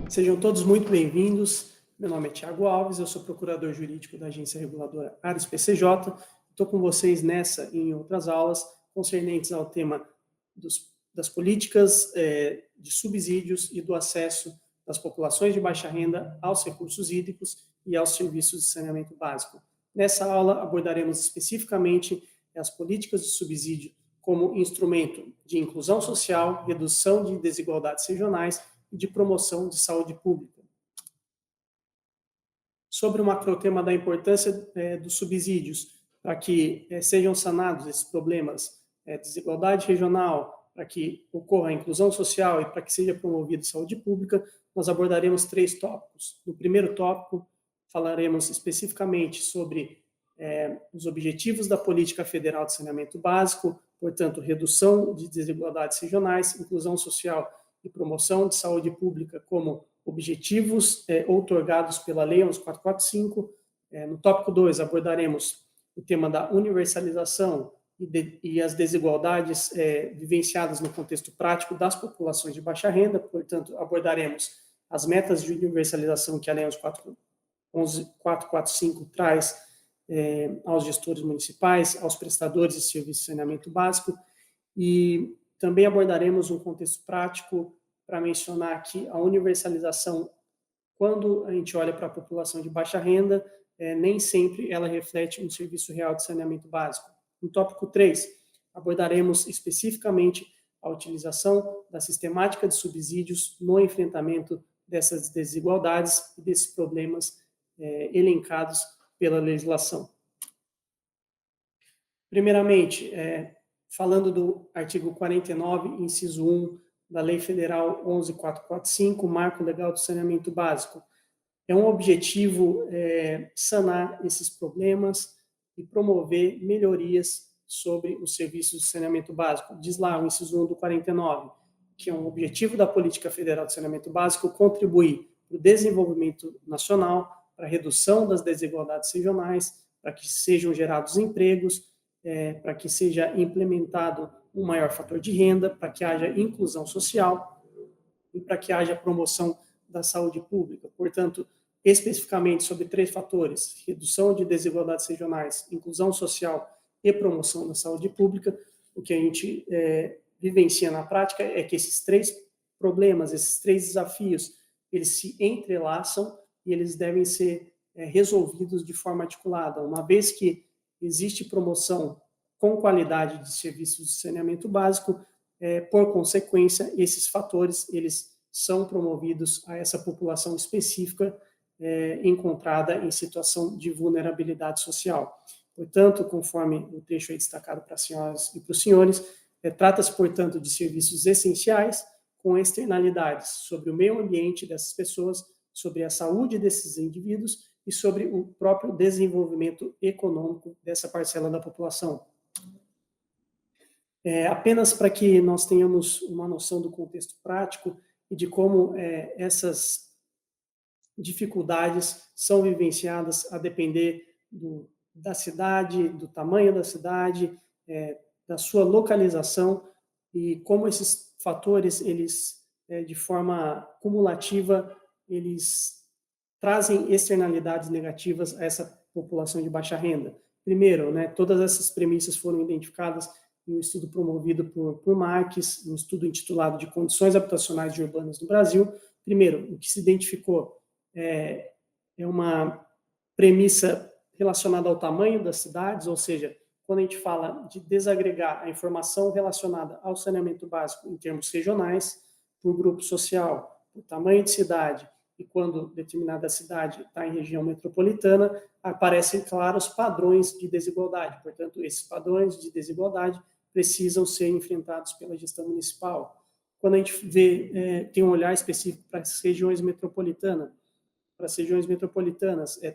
Sejam todos muito bem-vindos. Meu nome é Thiago Alves, eu sou procurador jurídico da Agência Reguladora Ares PCJ. Estou com vocês nessa e em outras aulas concernentes ao tema das políticas de subsídios e do acesso das populações de baixa renda aos recursos hídricos e aos serviços de saneamento básico. Nessa aula abordaremos especificamente as políticas de subsídio como instrumento de inclusão social, redução de desigualdades regionais e de promoção de saúde pública. Sobre o macrotema da importância dos subsídios para que sejam sanados esses problemas, desigualdade regional, para que ocorra a inclusão social e para que seja promovida saúde pública, nós abordaremos 3 tópicos. No primeiro tópico, falaremos especificamente sobre os objetivos da Política Federal de Saneamento Básico, portanto, redução de desigualdades regionais, inclusão social e promoção de saúde pública como objetivos outorgados pela Lei 11445. No tópico 2, abordaremos o tema da universalização e as desigualdades vivenciadas no contexto prático das populações de baixa renda, portanto, abordaremos as metas de universalização que a Lei 11445 traz aos gestores municipais, aos prestadores de serviços de saneamento básico, e também abordaremos um contexto prático para mencionar aqui a universalização. Quando a gente olha para a população de baixa renda, nem sempre ela reflete um serviço real de saneamento básico. No tópico 3, abordaremos especificamente a utilização da sistemática de subsídios no enfrentamento dessas desigualdades e desses problemas elencados pela legislação. Primeiramente, falando do artigo 49, inciso 1, da Lei Federal 11.445, Marco Legal do Saneamento Básico. É um objetivo sanar esses problemas e promover melhorias sobre os serviços de saneamento básico. Diz lá o inciso 1 do 49, que é um objetivo da Política Federal de Saneamento Básico contribuir para o desenvolvimento nacional, para a redução das desigualdades regionais, para que sejam gerados empregos, para que seja implementado um maior fator de renda, para que haja inclusão social e para que haja promoção da saúde pública. Portanto, especificamente sobre 3 fatores: redução de desigualdades regionais, inclusão social e promoção da saúde pública. O que a gente vivencia na prática é que esses 3 problemas, esses 3 desafios, eles se entrelaçam e eles devem ser resolvidos de forma articulada, uma vez que existe promoção com qualidade de serviços de saneamento básico, por consequência, esses fatores eles são promovidos a essa população específica encontrada em situação de vulnerabilidade social. Portanto, conforme o trecho aí destacado para as senhoras e para os senhores, trata-se, portanto, de serviços essenciais com externalidades sobre o meio ambiente dessas pessoas, sobre a saúde desses indivíduos e sobre o próprio desenvolvimento econômico dessa parcela da população. Apenas para que nós tenhamos uma noção do contexto prático e de como essas dificuldades são vivenciadas a depender da cidade, do tamanho da cidade, da sua localização, e como esses fatores, eles, de forma cumulativa, eles trazem externalidades negativas a essa população de baixa renda. Primeiro, todas essas premissas foram identificadas em um estudo promovido por Marques, um estudo intitulado de Condições Habitacionais e Urbanas no Brasil. Primeiro, o que se identificou é uma premissa relacionada ao tamanho das cidades, ou seja, quando a gente fala de desagregar a informação relacionada ao saneamento básico em termos regionais, por grupo social, por tamanho de cidade, e quando determinada cidade está em região metropolitana, aparecem claros padrões de desigualdade. Portanto, esses padrões de desigualdade precisam ser enfrentados pela gestão municipal. Quando a gente tem um olhar específico para as regiões metropolitanas,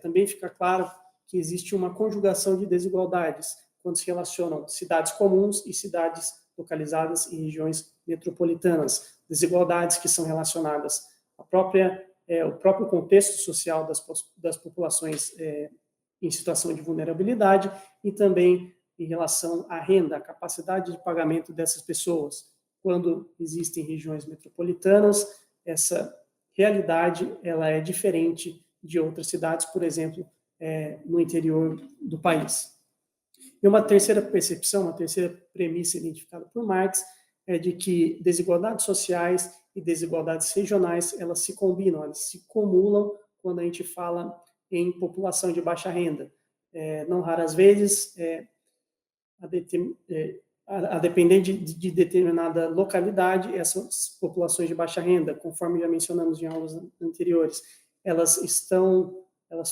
também fica claro que existe uma conjugação de desigualdades quando se relacionam cidades comuns e cidades localizadas em regiões metropolitanas. Desigualdades que são relacionadas ao próprio contexto social das populações em situação de vulnerabilidade e também em relação à renda, a capacidade de pagamento dessas pessoas. Quando existem regiões metropolitanas, essa realidade ela é diferente de outras cidades, por exemplo, no interior do país. E uma terceira percepção, uma terceira premissa identificada por Marx é de que desigualdades sociais e desigualdades regionais, elas se combinam, elas se acumulam quando a gente fala em população de baixa renda. Não raras vezes, a depender de determinada localidade, essas populações de baixa renda, conforme já mencionamos em aulas anteriores, elas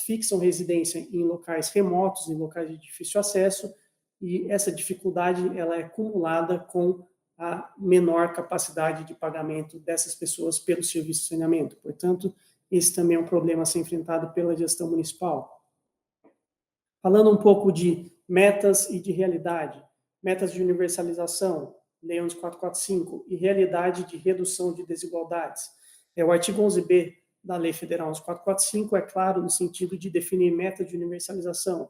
fixam residência em locais remotos, em locais de difícil acesso, e essa dificuldade ela é acumulada com a menor capacidade de pagamento dessas pessoas pelo serviço de saneamento. Portanto, esse também é um problema a ser enfrentado pela gestão municipal. Falando um pouco de metas e de realidade, metas de universalização, Lei 11.445, e realidade de redução de desigualdades. O artigo 11b da Lei Federal 11.445 é claro no sentido de definir metas de universalização.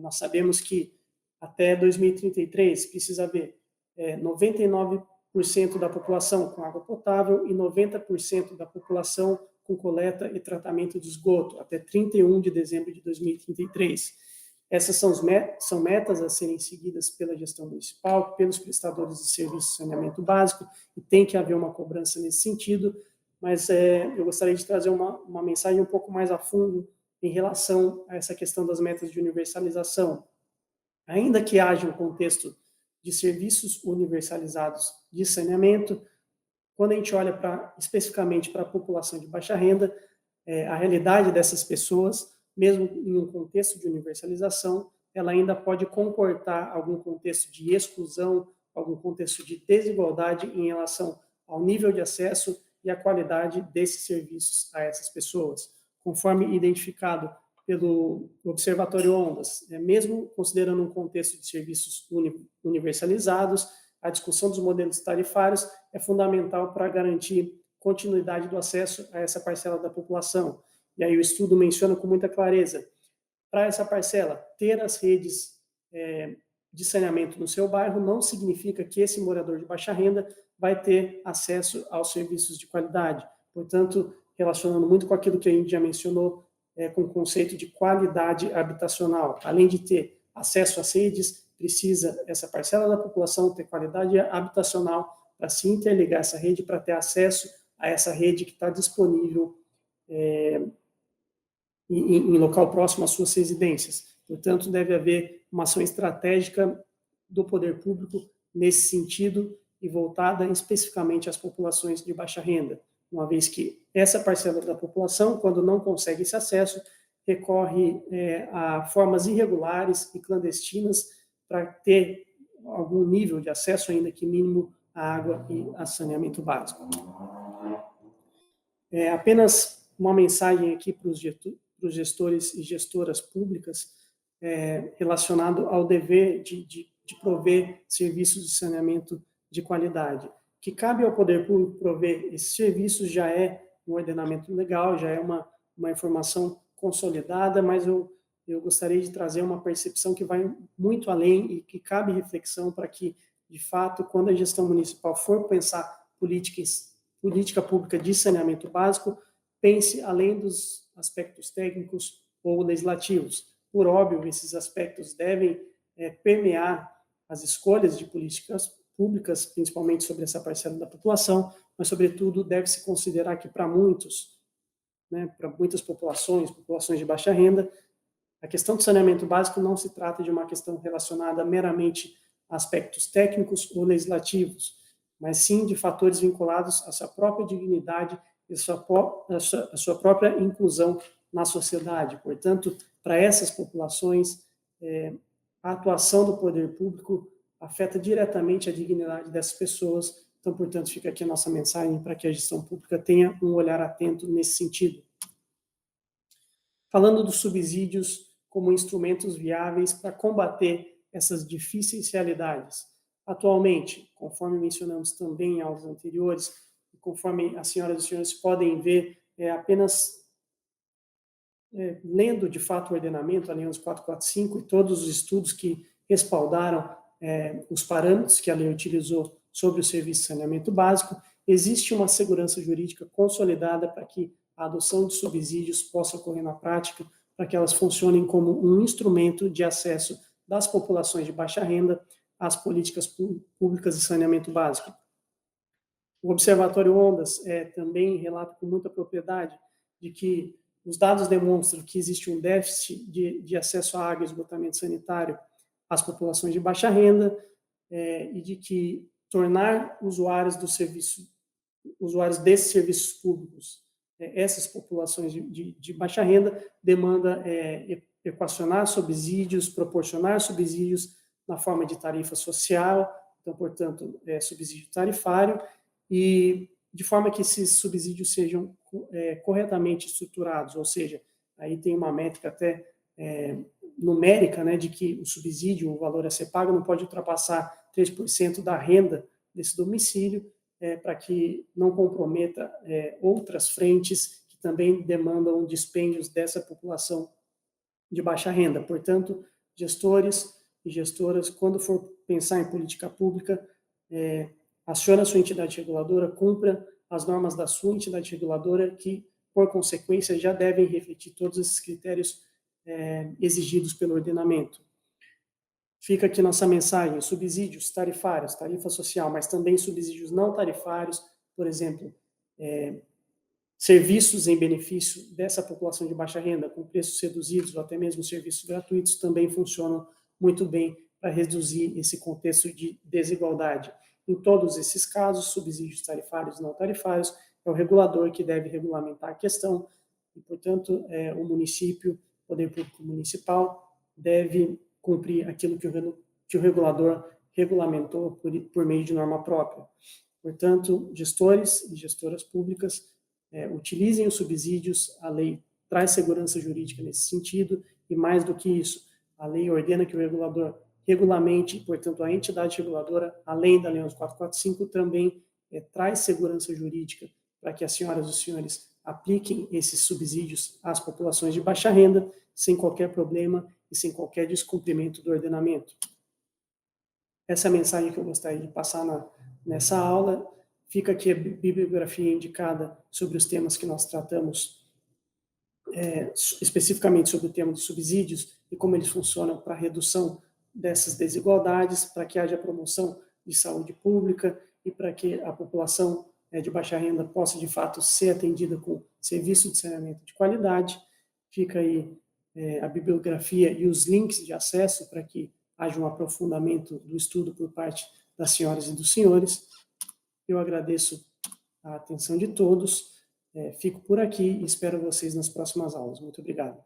Nós sabemos que até 2033 precisa haver 99% da população com água potável e 90% da população com coleta e tratamento de esgoto, até 31 de dezembro de 2033. Essas são metas a serem seguidas pela gestão municipal, pelos prestadores de serviço de saneamento básico, e tem que haver uma cobrança nesse sentido, mas eu gostaria de trazer uma mensagem um pouco mais a fundo em relação a essa questão das metas de universalização. Ainda que haja um contexto de serviços universalizados de saneamento, quando a gente olha especificamente para a população de baixa renda, a realidade dessas pessoas, mesmo em um contexto de universalização, ela ainda pode comportar algum contexto de exclusão, algum contexto de desigualdade em relação ao nível de acesso e à qualidade desses serviços a essas pessoas, conforme identificado pelo Observatório Ondas. Mesmo considerando um contexto de serviços universalizados, a discussão dos modelos tarifários é fundamental para garantir continuidade do acesso a essa parcela da população. E aí o estudo menciona com muita clareza, para essa parcela, ter as redes de saneamento no seu bairro não significa que esse morador de baixa renda vai ter acesso aos serviços de qualidade. Portanto, relacionando muito com aquilo que a gente já mencionou, com o conceito de qualidade habitacional. Além de ter acesso às redes, precisa essa parcela da população ter qualidade habitacional para se interligar essa rede, para ter acesso a essa rede que está disponível em local próximo às suas residências. Portanto, deve haver uma ação estratégica do poder público nesse sentido e voltada especificamente às populações de baixa renda, uma vez que essa parcela da população, quando não consegue esse acesso, recorre a formas irregulares e clandestinas para ter algum nível de acesso, ainda que mínimo, à água e a saneamento básico. Apenas uma mensagem aqui para os gestores e gestoras públicas relacionado ao dever de prover serviços de saneamento de qualidade. Que cabe ao poder público prover esses serviços já é um ordenamento legal, já é uma informação consolidada, mas eu gostaria de trazer uma percepção que vai muito além e que cabe reflexão para que, de fato, quando a gestão municipal for pensar política pública de saneamento básico, pense além dos aspectos técnicos ou legislativos. Por óbvio, esses aspectos devem permear as escolhas de políticas públicas, principalmente sobre essa parcela da população, mas, sobretudo, deve-se considerar que para muitos, para muitas populações de baixa renda, a questão do saneamento básico não se trata de uma questão relacionada meramente a aspectos técnicos ou legislativos, mas sim de fatores vinculados à sua própria dignidade e à sua própria inclusão na sociedade. Portanto, para essas populações, a atuação do poder público afeta diretamente a dignidade dessas pessoas. Então, portanto, fica aqui a nossa mensagem para que a gestão pública tenha um olhar atento nesse sentido. Falando dos subsídios como instrumentos viáveis para combater essas difíceis realidades. Atualmente, conforme mencionamos também em aulas anteriores, e conforme as senhoras e senhores podem ver, apenas lendo de fato o ordenamento, a Lei 11.445, e todos os estudos que respaldaram os parâmetros que a lei utilizou sobre o serviço de saneamento básico, existe uma segurança jurídica consolidada para que a adoção de subsídios possa ocorrer na prática, para que elas funcionem como um instrumento de acesso das populações de baixa renda às políticas públicas de saneamento básico. O Observatório Ondas também relata com muita propriedade de que os dados demonstram que existe um déficit de acesso à água e esgotamento sanitário às populações de baixa renda, e de que tornar usuários desses serviços públicos, essas populações de baixa renda, demanda equacionar subsídios, proporcionar subsídios na forma de tarifa social, então, portanto, subsídio tarifário, e de forma que esses subsídios sejam corretamente estruturados, ou seja, aí tem uma métrica até numérica, né, de que o subsídio, o valor a ser pago, não pode ultrapassar 3% da renda desse domicílio, para que não comprometa outras frentes que também demandam dispêndios dessa população de baixa renda. Portanto, gestores e gestoras, quando for pensar em política pública, acione a sua entidade reguladora, cumpra as normas da sua entidade reguladora, que, por consequência, já devem refletir todos esses critérios exigidos pelo ordenamento. Fica aqui nossa mensagem: subsídios tarifários, tarifa social, mas também subsídios não tarifários, por exemplo, serviços em benefício dessa população de baixa renda, com preços reduzidos ou até mesmo serviços gratuitos, também funcionam muito bem para reduzir esse contexto de desigualdade. Em todos esses casos, subsídios tarifários e não tarifários, é o regulador que deve regulamentar a questão e, portanto, o município, o poder público municipal, deve cumprir aquilo que o regulador regulamentou por meio de norma própria. Portanto, gestores e gestoras públicas, utilizem os subsídios, a lei traz segurança jurídica nesse sentido, e mais do que isso, a lei ordena que o regulador regulamente, portanto, a entidade reguladora, além da Lei 11.445, também traz segurança jurídica para que as senhoras e os senhores apliquem esses subsídios às populações de baixa renda, sem qualquer problema e sem qualquer descumprimento do ordenamento. Essa é a mensagem que eu gostaria de passar nessa aula. Fica aqui a bibliografia indicada sobre os temas que nós tratamos, especificamente sobre o tema dos subsídios e como eles funcionam para a redução dessas desigualdades, para que haja promoção de saúde pública e para que a população de baixa renda possa, de fato, ser atendida com serviço de saneamento de qualidade. Fica aí a bibliografia e os links de acesso para que haja um aprofundamento do estudo por parte das senhoras e dos senhores. Eu agradeço a atenção de todos, fico por aqui e espero vocês nas próximas aulas. Muito obrigado.